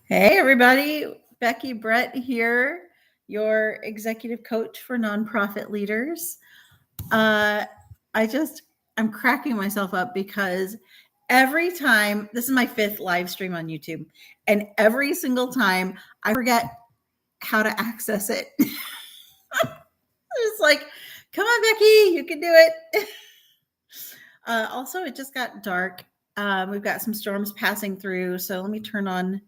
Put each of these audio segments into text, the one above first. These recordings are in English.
Hey, everybody. Becky Brett here, your executive coach for nonprofit leaders. Uh, I'm cracking myself up because every time, this is my fifth live stream on YouTube, and every single time I forget how to access it. It's like, come on, Becky, you can do it. Also, it just got dark. We've got some storms passing through. So let me turn on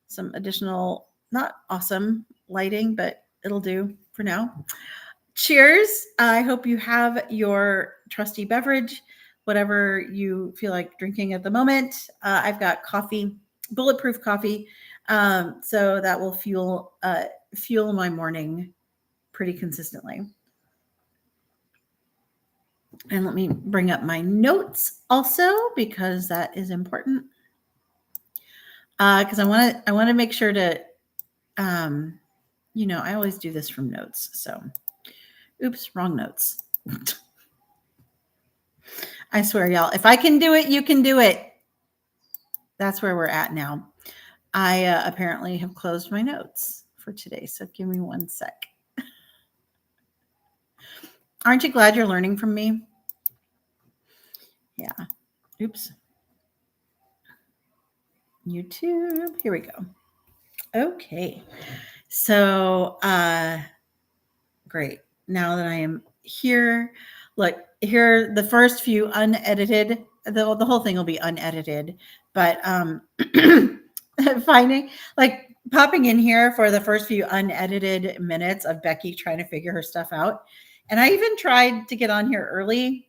some additional, not awesome lighting, but it'll do for now. Cheers. I hope you have your trusty beverage, whatever you feel like drinking at the moment. I've got coffee, bulletproof coffee. So that will fuel my morning pretty consistently. And let me bring up my notes also because that is important. Because I want to make sure to, I always do this from notes. So, oops, wrong notes. I swear, y'all, if I can do it, you can do it. That's where we're at now. I apparently have closed my notes for today. So give me one sec. Aren't you glad you're learning from me? Yeah. Oops. YouTube. Here we go. Okay. So, great. Now that I am here, look, here the first few unedited, the whole thing will be unedited, but finding like popping in here for the first few unedited minutes of Becky trying to figure her stuff out. And I even tried to get on here early,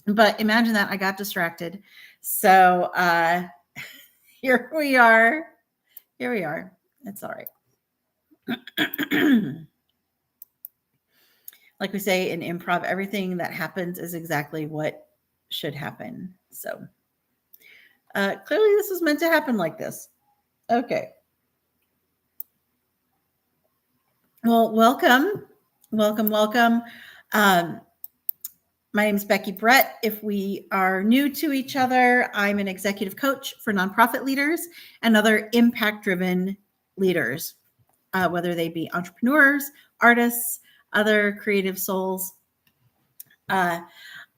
but imagine that I got distracted. So here we are. Here we are. It's all right. Like we say in improv, everything that happens is exactly what should happen. So clearly this was meant to happen like this. Okay. Well, welcome. Welcome. My name is Becky Brett. If we are new to each other, I'm an executive coach for nonprofit leaders and other impact-driven leaders, whether they be entrepreneurs, artists, other creative souls. I'm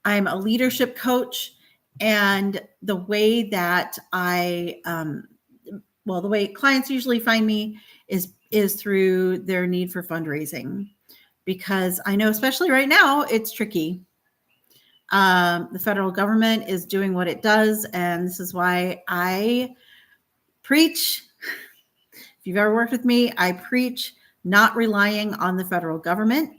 a leadership coach, and the way that the way clients usually find me is through their need for fundraising, because I know, especially right now, it's tricky. The federal government is doing what it does, and this is why I preach. If you've ever worked with me, I preach not relying on the federal government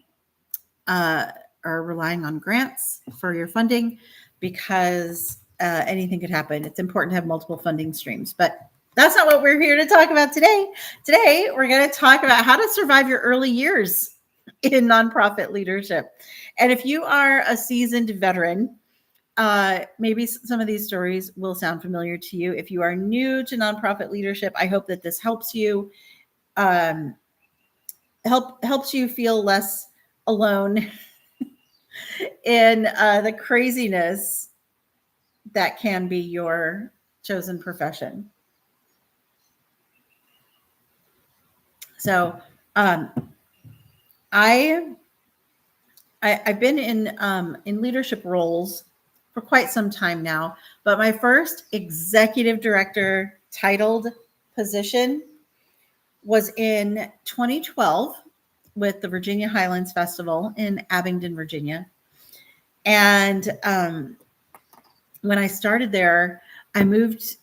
or relying on grants for your funding, because anything could happen. It's important to have multiple funding streams, but that's not what we're here to talk about today. Today, we're going to talk about how to survive your early years in nonprofit leadership. And if you are a seasoned veteran, maybe some of these stories will sound familiar to you. If you are new to nonprofit leadership, I hope that this helps you, helps you feel less alone in the craziness that can be your chosen profession. So, I've been in leadership roles for quite some time now, but my first executive director titled position was in 2012 with the Virginia Highlands Festival in Abingdon, Virginia. And when I started there, I moved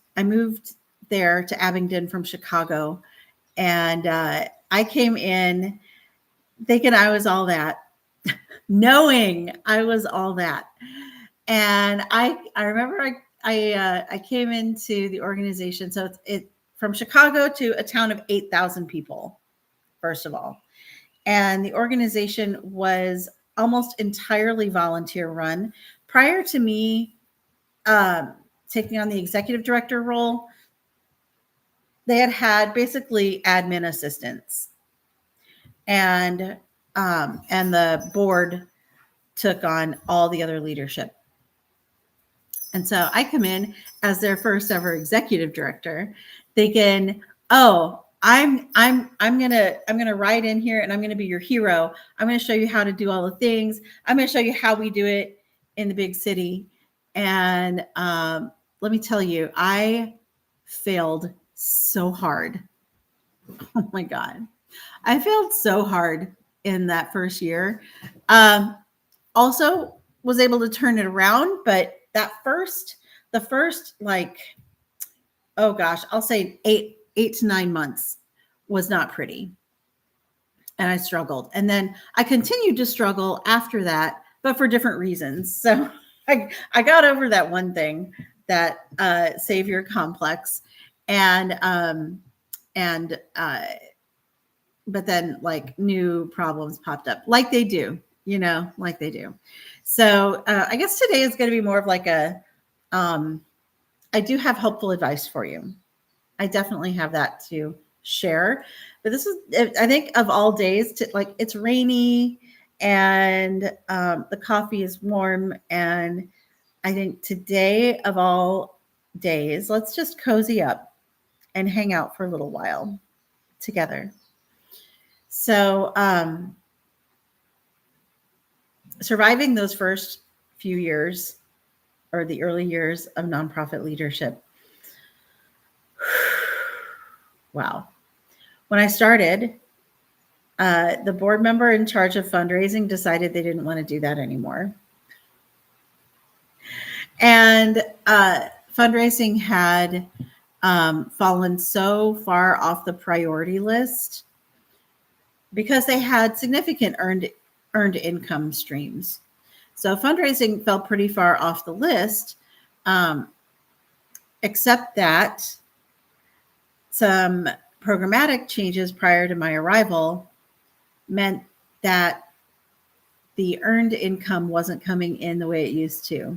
there to Abingdon from Chicago, and I came in thinking I was all that, knowing I was all that. And I remember I came into the organization. So it from Chicago to a town of 8,000 people, first of all. And the organization was almost entirely volunteer run. Prior to me taking on the executive director role, they had basically admin assistants, and the board took on all the other leadership. And so I come in as their first ever executive director, thinking oh, I'm gonna ride in here and I'm gonna be your hero. I'm gonna show you how to do all the things. I'm gonna show you how we do it in the big city. And let me tell you, I failed so hard. Oh my God. I failed so hard in that first year. Also was able to turn it around, but the first like, oh gosh, I'll say 8 to 9 months was not pretty. And I struggled. And then I continued to struggle after that, but for different reasons. So I got over that one thing, that savior complex. And but then like new problems popped up, like they do, like they do. So I guess today is going to be more of like I do have helpful advice for you. I definitely have that to share. But this is, I think, of all days, to like, it's rainy and the coffee is warm. And I think today of all days, let's just cozy up and hang out for a little while together. So, surviving those first few years, or the early years of nonprofit leadership. Wow. When I started, the board member in charge of fundraising decided they didn't want to do that anymore. And fundraising had fallen so far off the priority list because they had significant earned income streams. So fundraising fell pretty far off the list, except that some programmatic changes prior to my arrival meant that the earned income wasn't coming in the way it used to.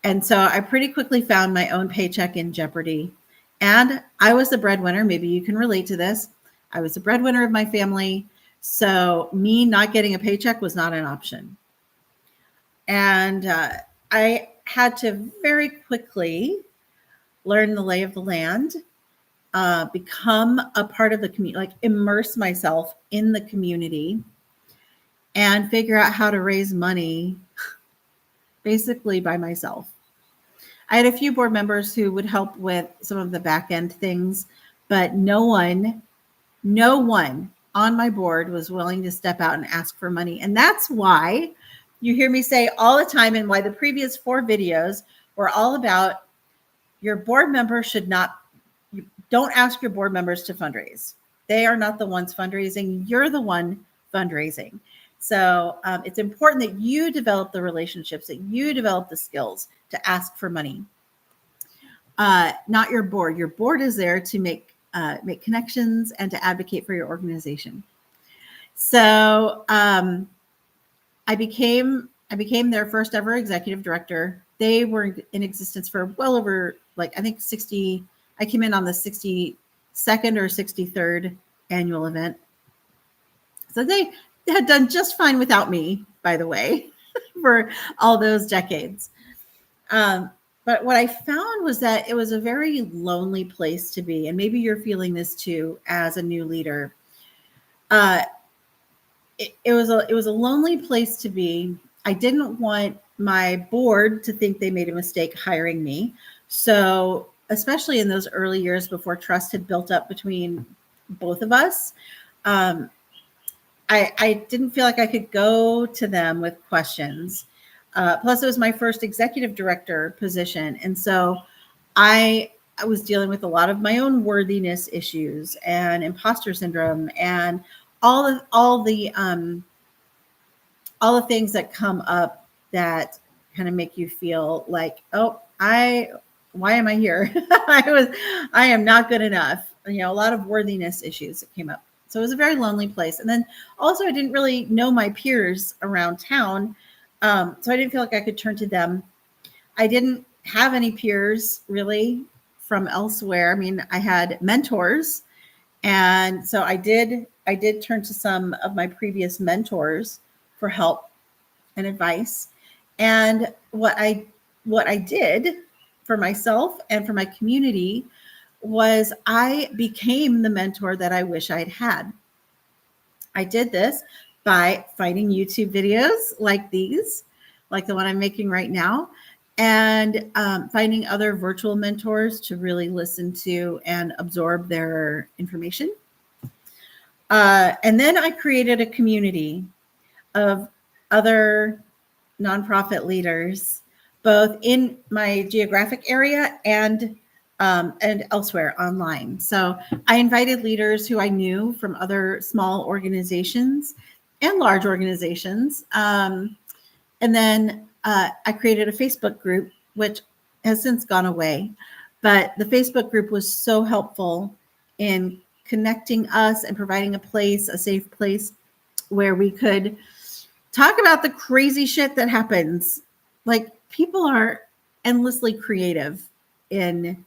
And so I pretty quickly found my own paycheck in jeopardy. And I was the breadwinner. Maybe you can relate to this. I was the breadwinner of my family. So me not getting a paycheck was not an option. And I had to very quickly learn the lay of the land, become a part of the community, like immerse myself in the community and figure out how to raise money basically by myself. I had a few board members who would help with some of the back end things, but no one on my board was willing to step out and ask for money. And that's why you hear me say all the time, and why the previous 4 videos were all about your board members don't ask your board members to fundraise. They are not the ones fundraising. You're the one fundraising. So it's important that you develop the relationships, that you develop the skills to ask for money. Not your board. Your board is there to make connections and to advocate for your organization. So I became their first ever executive director. They were in existence for well over, like, I think 60. I came in on the 62nd or 63rd annual event. So they had done just fine without me, by the way, for all those decades. But what I found was that it was a very lonely place to be. And maybe you're feeling this too as a new leader. It was a lonely place to be. I didn't want my board to think they made a mistake hiring me. So especially in those early years before trust had built up between both of us, I didn't feel like I could go to them with questions. Plus, it was my first executive director position. And so I was dealing with a lot of my own worthiness issues and imposter syndrome and all the things that come up that kind of make you feel like, oh, why am I here? I am not good enough. A lot of worthiness issues that came up. So it was a very lonely place. And then also I didn't really know my peers around town. So I didn't feel like I could turn to them. I didn't have any peers really from elsewhere. I mean, I had mentors. And so I did turn to some of my previous mentors for help and advice. And what I did for myself and for my community was I became the mentor that I wish I'd had. I did this by finding YouTube videos like these, like the one I'm making right now, and finding other virtual mentors to really listen to and absorb their information. And then I created a community of other nonprofit leaders, both in my geographic area and elsewhere online. So I invited leaders who I knew from other small organizations and large organizations. And then I created a Facebook group, which has since gone away. But the Facebook group was so helpful in connecting us and providing a place, a safe place where we could talk about the crazy shit that happens. Like, people are endlessly creative in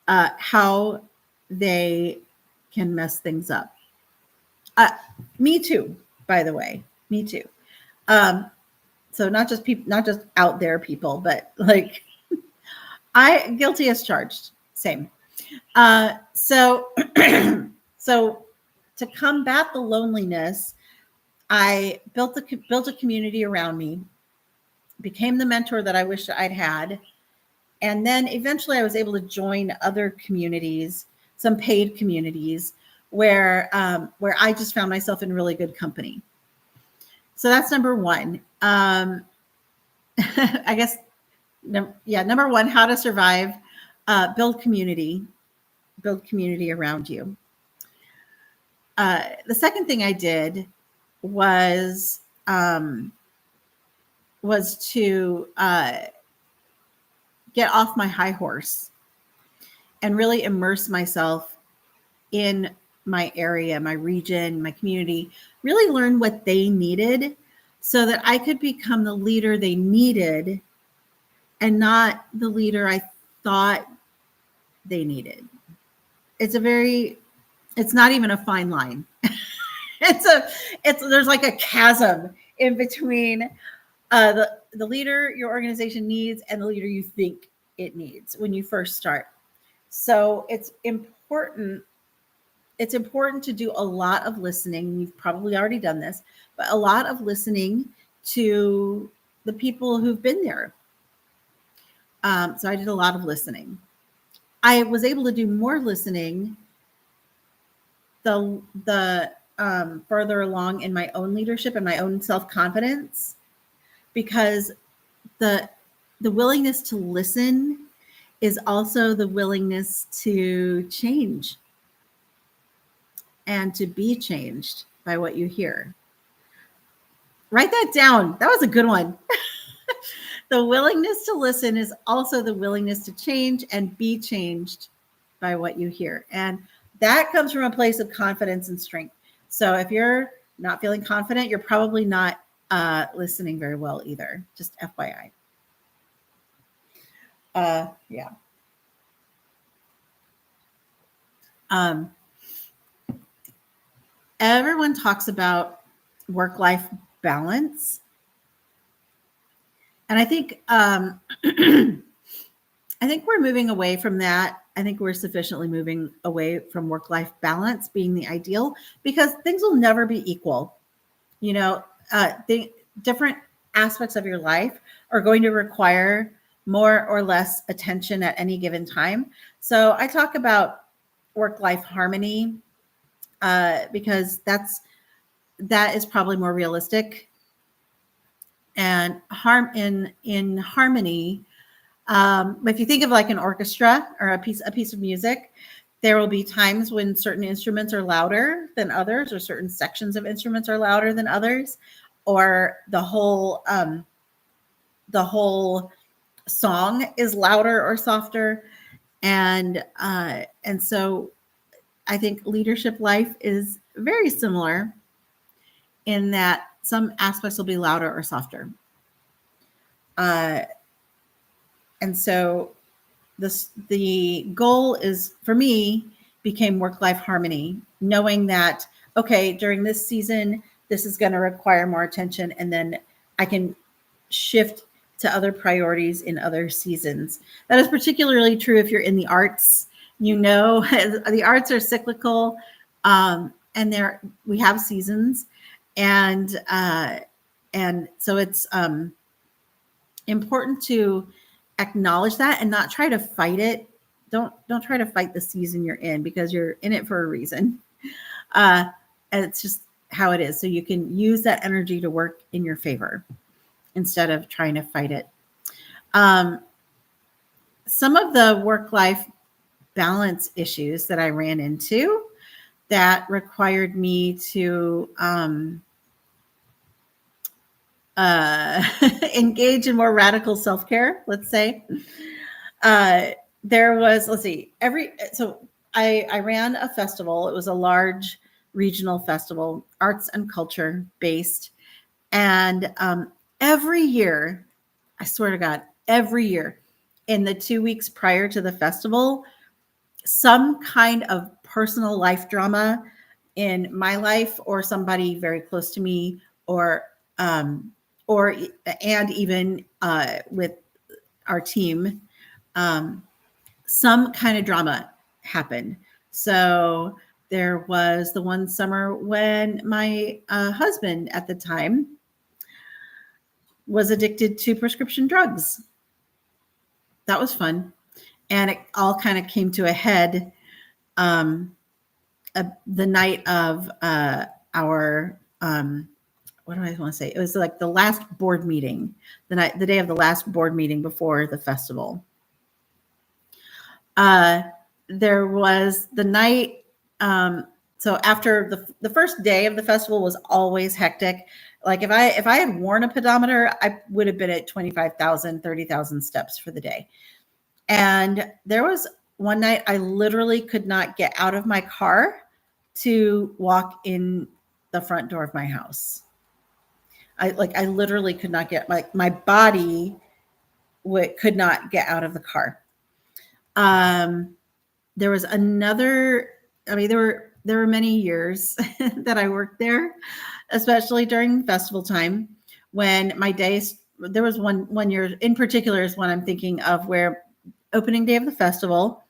how they can mess things up. Me too, by the way. Me too. So not just people, not just out there people, but like I guilty as charged. Same. So so to combat the loneliness, I built a community around me, became the mentor that I wish I'd had. And then eventually I was able to join other communities, some paid communities where I just found myself in really good company. So that's number one. I guess, number one, how to survive, build community around you. The second thing I did was to get off my high horse and really immerse myself in my area, my region, my community, really learn what they needed so that I could become the leader they needed and not the leader I thought they needed. It's not even a fine line. There's like a chasm in between the leader your organization needs and the leader you think it needs when you first start. So it's important to do a lot of listening. You've probably already done this, but a lot of listening to the people who've been there. So I did a lot of listening. I was able to do more listening the further along in my own leadership and my own self-confidence, because the willingness to listen is also the willingness to change and to be changed by what you hear. Write that down. That was a good one. The willingness to listen is also the willingness to change and be changed by what you hear. And that comes from a place of confidence and strength. So if you're not feeling confident, you're probably not listening very well either. Just FYI. Yeah. Everyone talks about work-life balance. And I think I think we're moving away from that. I think we're sufficiently moving away from work-life balance being the ideal, because things will never be equal. You know, the different aspects of your life are going to require more or less attention at any given time. So I talk about work-life harmony because that is probably more realistic. And in harmony, if you think of like an orchestra or a piece of music, there will be times when certain instruments are louder than others, or certain sections of instruments are louder than others, or the whole song is louder or softer. And so I think leadership life is very similar in that some aspects will be louder or softer. And so the goal is, for me, became work-life harmony, knowing that, okay, during this season, this is going to require more attention, and then I can shift to other priorities in other seasons. That is particularly true if you're in the arts The arts are cyclical, and we have seasons, and so it's important to acknowledge that and not try to fight it. Don't try to fight the season you're in, because you're in it for a reason. And it's just how it is. So you can use that energy to work in your favor instead of trying to fight it. Some of the work-life balance issues that I ran into that required me to engage in more radical self-care, let's say. There was, I ran a festival. It was a large regional festival, arts and culture based. And every year, I swear to God, every year in the 2 weeks prior to the festival, some kind of personal life drama in my life or somebody very close to me, and even with our team, some kind of drama happened. So there was the one summer when my husband at the time was addicted to prescription drugs. That was fun. And it all kind of came to a head the night of our what do I want to say? It was like the last board meeting, the day of the last board meeting before the festival. There was the night. So after the first day of the festival was always hectic. Like if I had worn a pedometer, I would have been at 25,000, 30,000 steps for the day. And there was one night I literally could not get out of my car to walk in the front door of my house. I literally could not get, my body could not get out of the car. There was another, there were many years that I worked there, especially during festival time, when my days, there was one year in particular is one I'm thinking of, where opening day of the festival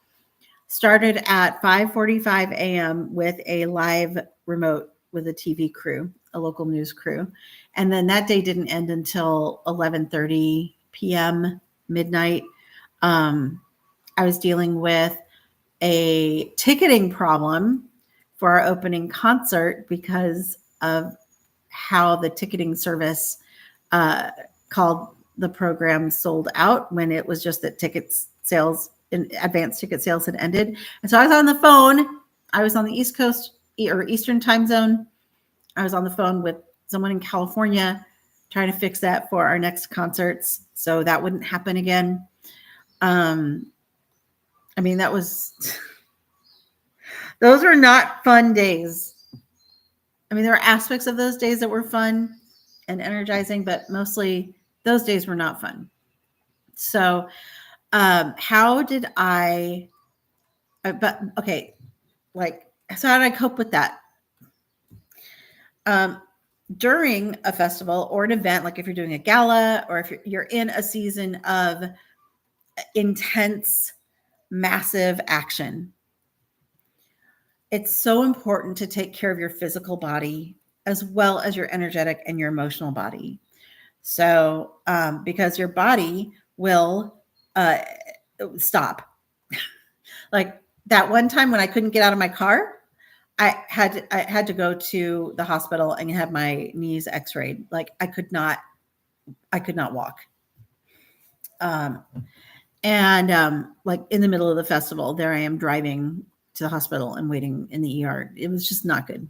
started at 5:45 a.m. with a live remote with a TV crew, a local news crew. And then that day didn't end until 11:30 p.m., midnight. I was dealing with a ticketing problem for our opening concert because of how the ticketing service called the program sold out, when it was just that advanced ticket sales had ended. And so I was on the phone. I was on the East Coast or Eastern time zone. I was on the phone with someone in California trying to fix that for our next concerts, so that wouldn't happen again. Those were not fun days. There were aspects of those days that were fun and energizing, but mostly those days were not fun. So how did I cope with that? During a festival or an event, like if you're doing a gala or if you're in a season of intense, massive action, it's so important to take care of your physical body as well as your energetic and your emotional body. So, because your body will stop. Like that one time when I couldn't get out of my car, I had to go to the hospital and have my knees x-rayed. Like I could not walk. Like in the middle of the festival, there I am driving to the hospital and waiting in the ER. It was just not good.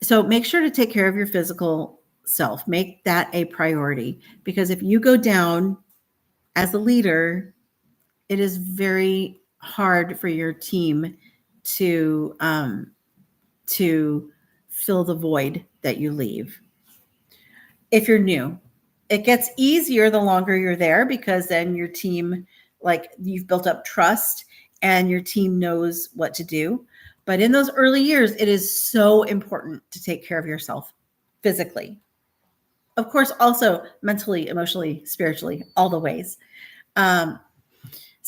So make sure to take care of your physical self. Make that a priority, because if you go down as a leader, it is very hard for your team to fill the void that you leave. If you're new, it gets easier the longer you're there, because then your team, like you've built up trust and your team knows what to do. But in those early years, it is so important to take care of yourself physically. Of course, also mentally, emotionally, spiritually, all the ways.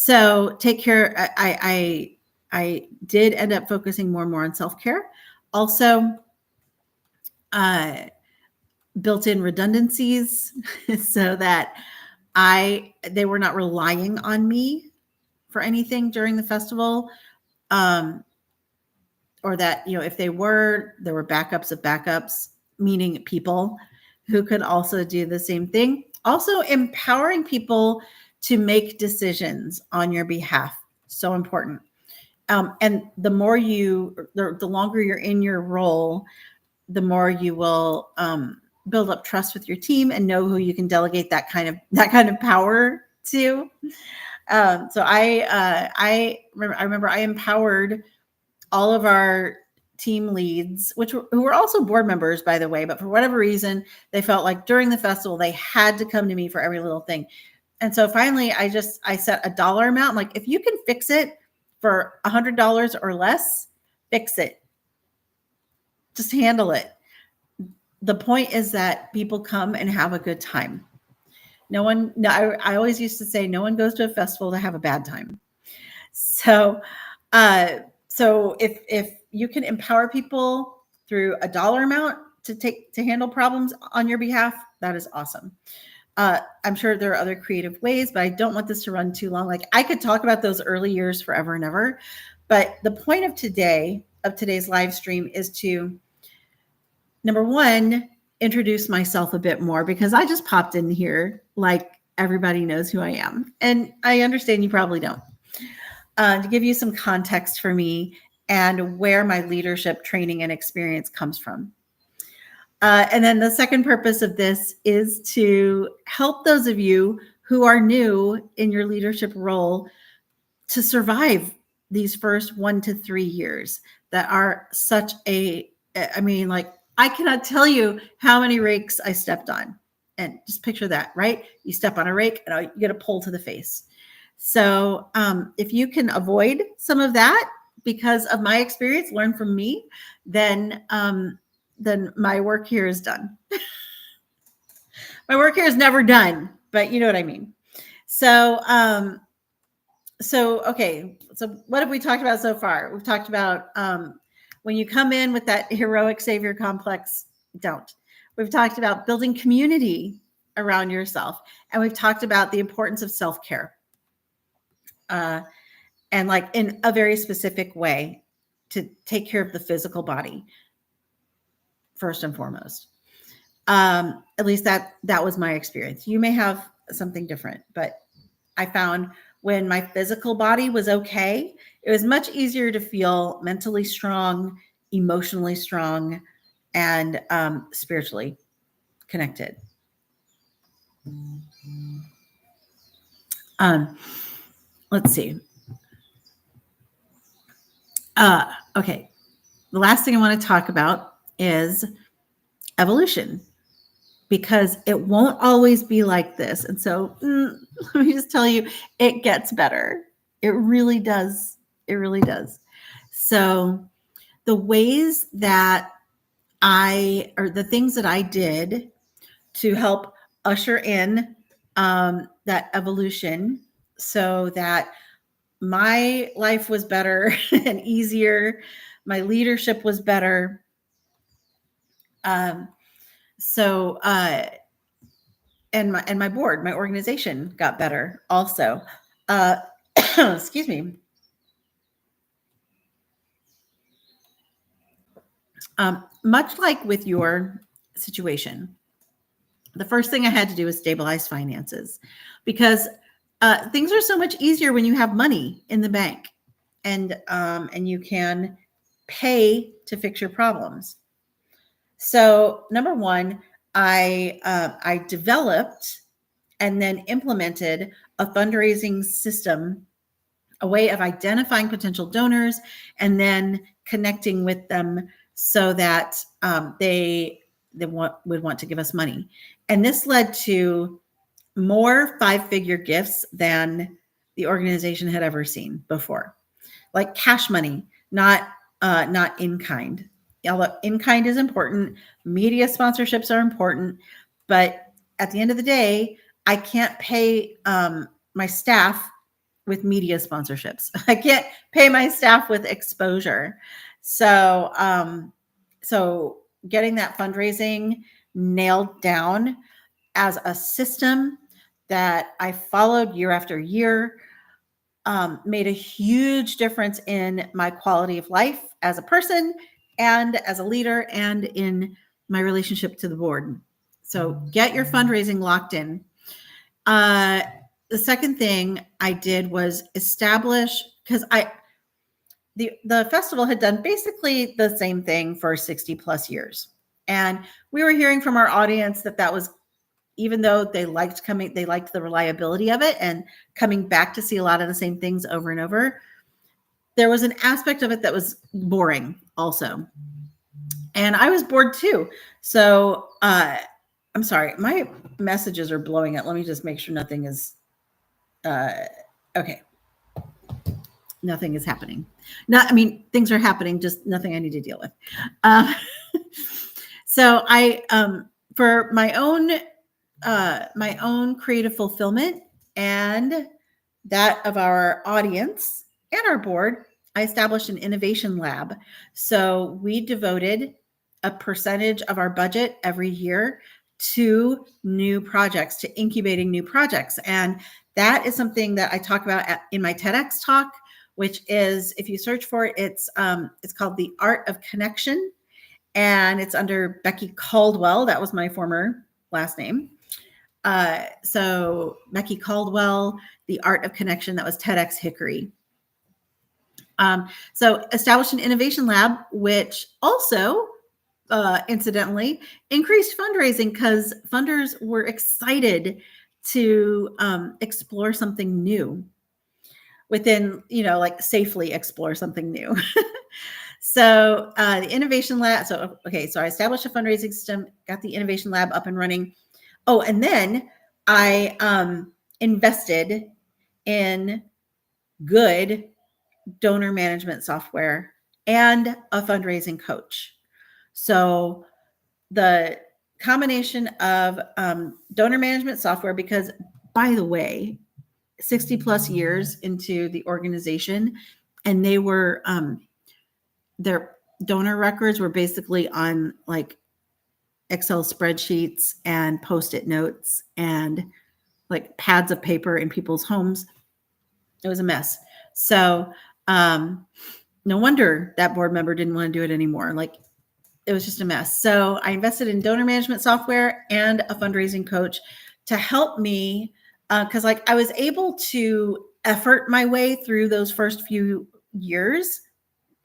So take care. I did end up focusing more and more on self-care. Also, built in redundancies so that they were not relying on me for anything during the festival. Or that, if there were backups of backups, meaning people who could also do the same thing. Also empowering people to make decisions on your behalf. So important. And the longer you're in your role, the more you will build up trust with your team and know who you can delegate that kind of power to. So I remember I empowered all of our team leads, who were also board members, by the way, but for whatever reason, they felt like during the festival, they had to come to me for every little thing. And so finally, I set a dollar amount. Like, if you can fix it for $100 or less, fix it. Just handle it. The point is that people come and have a good time. I always used to say, no one goes to a festival to have a bad time. So if you can empower people through a dollar amount to handle problems on your behalf, that is awesome. I'm sure there are other creative ways, but I don't want this to run too long. Like, I could talk about those early years forever and ever, but the point of today's live stream is to, number one, introduce myself a bit more, because I just popped in here like everybody knows who I am. And I understand you probably don't. To give you some context for me and where my leadership training and experience comes from. And then the second purpose of this is to help those of you who are new in your leadership role to survive these first 1 to 3 years that are I cannot tell you how many rakes I stepped on. And just picture that, right? You step on a rake and you get a pull to the face. So if you can avoid some of that because of my experience, learn from me, then my work here is done. My work here is never done, but you know what I mean. So okay. So what have we talked about so far? We've talked about when you come in with that heroic savior complex, don't. We've talked about building community around yourself, and we've talked about the importance of self-care. And like in a very specific way to take care of the physical body first and foremost. At least that was my experience. You may have something different, but I found when my physical body was okay, it was much easier to feel mentally strong, emotionally strong, and spiritually connected. Let's see. Okay. The last thing I want to talk about is evolution, because it won't always be like this. And so let me just tell you, it gets better. It really does. It really does. So the ways that the things that I did to help usher in that evolution so that my life was better and easier, my leadership was better. And my board, my organization got better also. Excuse me. Much like with your situation, the first thing I had to do was stabilize finances, because things are so much easier when you have money in the bank and you can pay to fix your problems. So number one, I developed and then implemented a fundraising system, a way of identifying potential donors and then connecting with them so that they would want to give us money. And this led to more 5-figure gifts than the organization had ever seen before, like cash money, not in kind. Although in kind is important, media sponsorships are important, but at the end of the day, I can't pay my staff with media sponsorships. I can't pay my staff with exposure. So, so getting that fundraising nailed down as a system that I followed year after year made a huge difference in my quality of life as a person and as a leader and in my relationship to the board. So get your fundraising locked in. The second thing I did was establish, because the festival had done basically the same thing for 60 plus years. And we were hearing from our audience that was, even though they liked the reliability of it and coming back to see a lot of the same things over and over, there was an aspect of it that was boring also. And I was bored too. So I'm sorry, my messages are blowing up. Let me just make sure nothing is okay. Nothing is happening. Things are happening, just nothing I need to deal with. So I, for my own creative fulfillment and that of our audience and our board, I established an innovation lab. So we devoted a percentage of our budget every year to new projects, to incubating new projects. And that is something that I talk about in my TEDx talk, which is, if you search for it, it's called The Art of Connection. And it's under Becky Caldwell. That was my former last name. So Becky Caldwell, The Art of Connection, that was TEDx Hickory. So established an innovation lab, which also incidentally increased fundraising because funders were excited to explore something new within, safely explore something new. So the innovation lab, so I established a fundraising system, got the innovation lab up and running. Oh, and then I invested in good donor management software and a fundraising coach. So the combination of donor management software, because by the way, 60 plus years into the organization, and they were their donor records were basically on like Excel spreadsheets and Post-it notes and like pads of paper in people's homes. It was a mess. So no wonder that board member didn't want to do it anymore. Like, it was just a mess. So I invested in donor management software and a fundraising coach to help me, because I was able to effort my way through those first few years,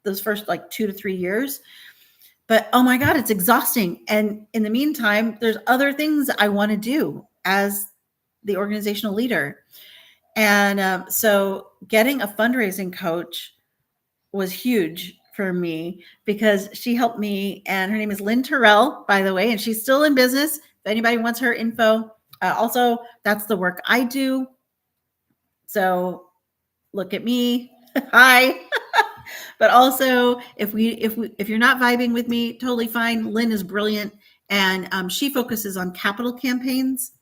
those first 2 to 3 years. But oh my God, it's exhausting. And in the meantime, there's other things I want to do as the organizational leader. And so getting a fundraising coach was huge for me because she helped me. And her name is Lynn Terrell, by the way, and she's still in business. If anybody wants her info, also, that's the work I do. So look at me. Hi. But also, if you're not vibing with me, totally fine. Lynn is brilliant, and she focuses on capital campaigns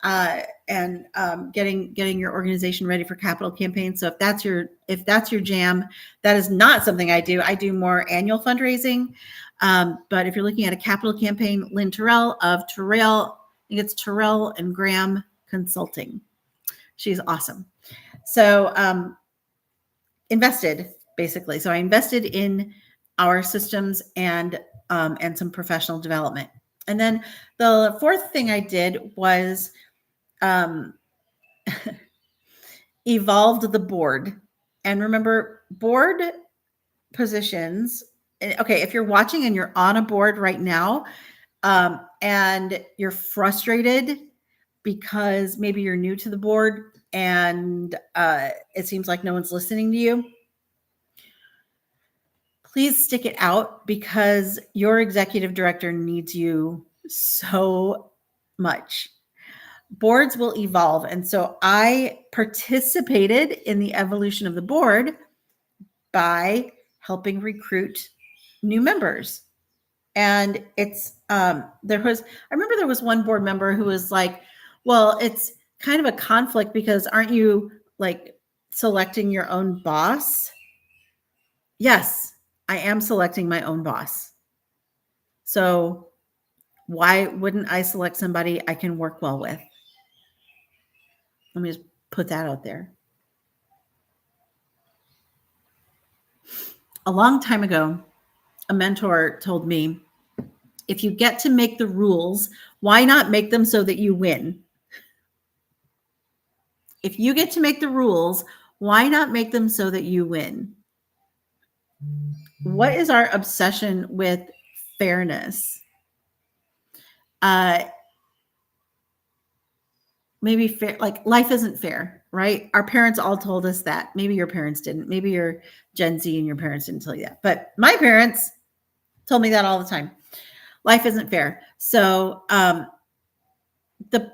and getting your organization ready for capital campaigns. So if that's your jam, that is not something I do. I do more annual fundraising. But if you're looking at a capital campaign, Lynn Terrell of Terrell, I think it's Terrell and Graham Consulting. She's awesome. So invested. Basically. So I invested in our systems and some professional development. And then the fourth thing I did was evolved the board. And remember, board positions. Okay, if you're watching and you're on a board right now, and you're frustrated because maybe you're new to the board and it seems like no one's listening to you, please stick it out because your executive director needs you so much. Boards will evolve. And so I participated in the evolution of the board by helping recruit new members. And it's, I remember there was one board member who was like, well, it's kind of a conflict because aren't you like selecting your own boss? Yes, I am selecting my own boss. So why wouldn't I select somebody I can work well with? Let me just put that out there. A long time ago, a mentor told me, if you get to make the rules, why not make them so that you win? If you get to make the rules, why not make them so that you win? What is our obsession with fairness? Maybe fair, like life isn't fair, right? Our parents all told us that. Maybe your parents didn't. Maybe you're Gen Z and your parents didn't tell you that. But my parents told me that all the time. Life isn't fair. So the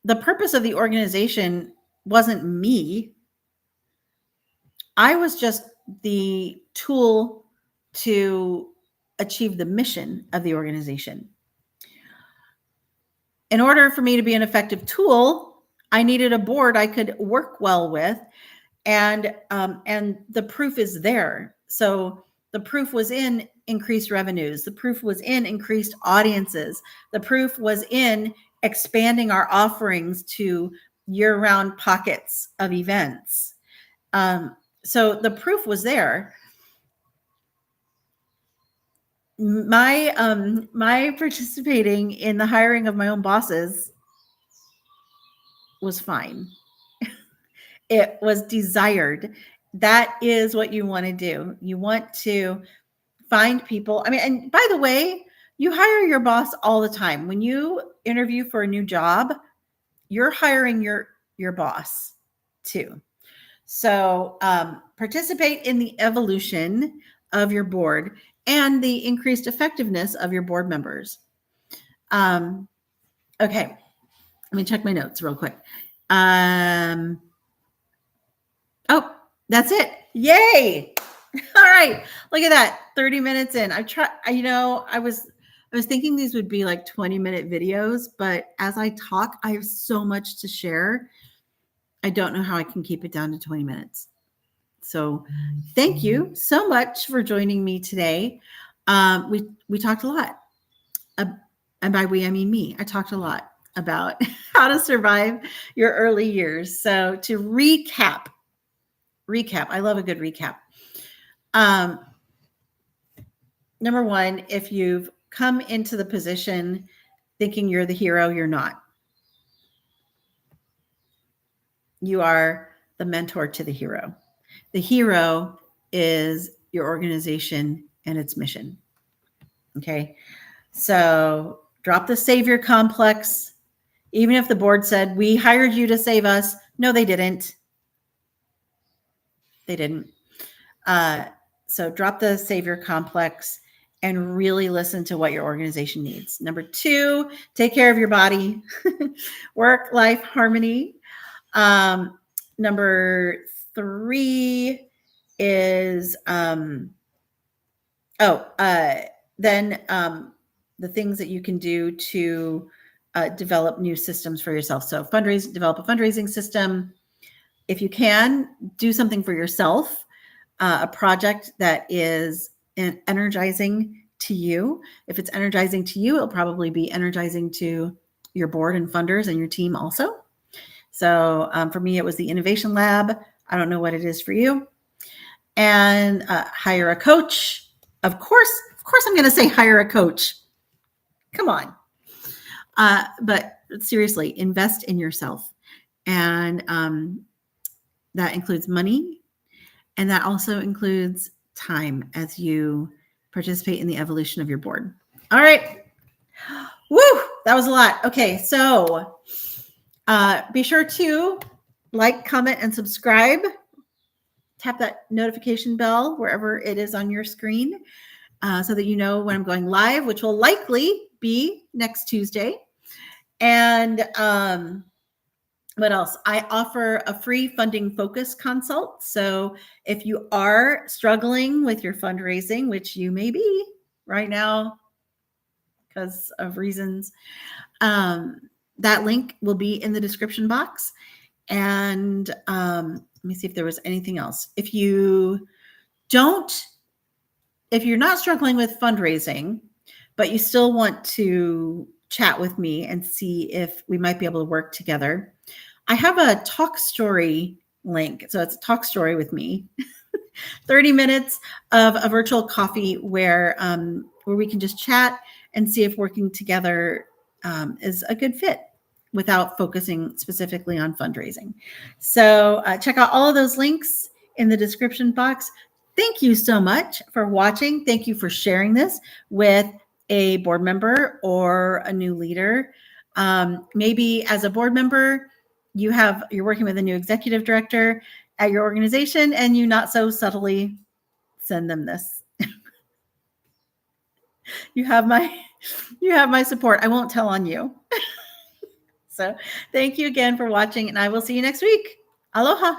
purpose of the organization wasn't me. I was just the tool to achieve the mission of the organization. In order for me to be an effective tool, I needed a board I could work well with, and the proof is there. So the proof was in increased revenues. The proof was in increased audiences. The proof was in expanding our offerings to year-round pockets of events. So the proof was there. My participating in the hiring of my own bosses was fine. It was desired. That is what you want to do. You want to find people. I mean, and by the way, you hire your boss all the time. When you interview for a new job, you're hiring your boss too. So participate in the evolution of your board and the increased effectiveness of your board members. Okay, let me check my notes real quick. Oh, that's it. Yay. All right. Look at that. 30 minutes in. I was thinking these would be like 20-minute videos, but as I talk, I have so much to share. I don't know how I can keep it down to 20 minutes. So thank you so much for joining me today. We talked a lot. And by we, I mean me. I talked a lot about how to survive your early years. So to recap, I love a good recap. Number one, if you've come into the position thinking you're the hero, you're not. You are the mentor to the hero. The hero is your organization and its mission. Okay. So drop the savior complex. Even if the board said, we hired you to save us. No, they didn't. They didn't. So drop the savior complex and really listen to what your organization needs. Number two, take care of your body. Work-life harmony. Number three is the things that you can do to develop new systems for yourself. So develop a fundraising system. If you can, do something for yourself, a project that is energizing to you. If it's energizing to you, it'll probably be energizing to your board and funders and your team also. So for me, it was the Innovation Lab. I don't know what it is for you. And hire a coach. Of course, I'm going to say hire a coach. Come on. But seriously, invest in yourself. And that includes money. And that also includes time as you participate in the evolution of your board. All right. Woo, that was a lot. Okay, so be sure to like, comment, and subscribe. Tap that notification bell wherever it is on your screen so that you know when I'm going live, which will likely be next Tuesday. And what else? I offer a free funding focus consult. So if you are struggling with your fundraising, which you may be right now because of reasons, that link will be in the description box. And let me see if there was anything else. If you're not struggling with fundraising, but you still want to chat with me and see if we might be able to work together, I have a Talk Story link. So it's a Talk Story with me. 30 minutes of a virtual coffee where we can just chat and see if working together is a good fit without focusing specifically on fundraising. So check out all of those links in the description box. Thank you so much for watching. Thank you for sharing this with a board member or a new leader. Maybe as a board member, you're working with a new executive director at your organization, and you not so subtly send them this. You have my support. I won't tell on you. So thank you again for watching, and I will see you next week. Aloha.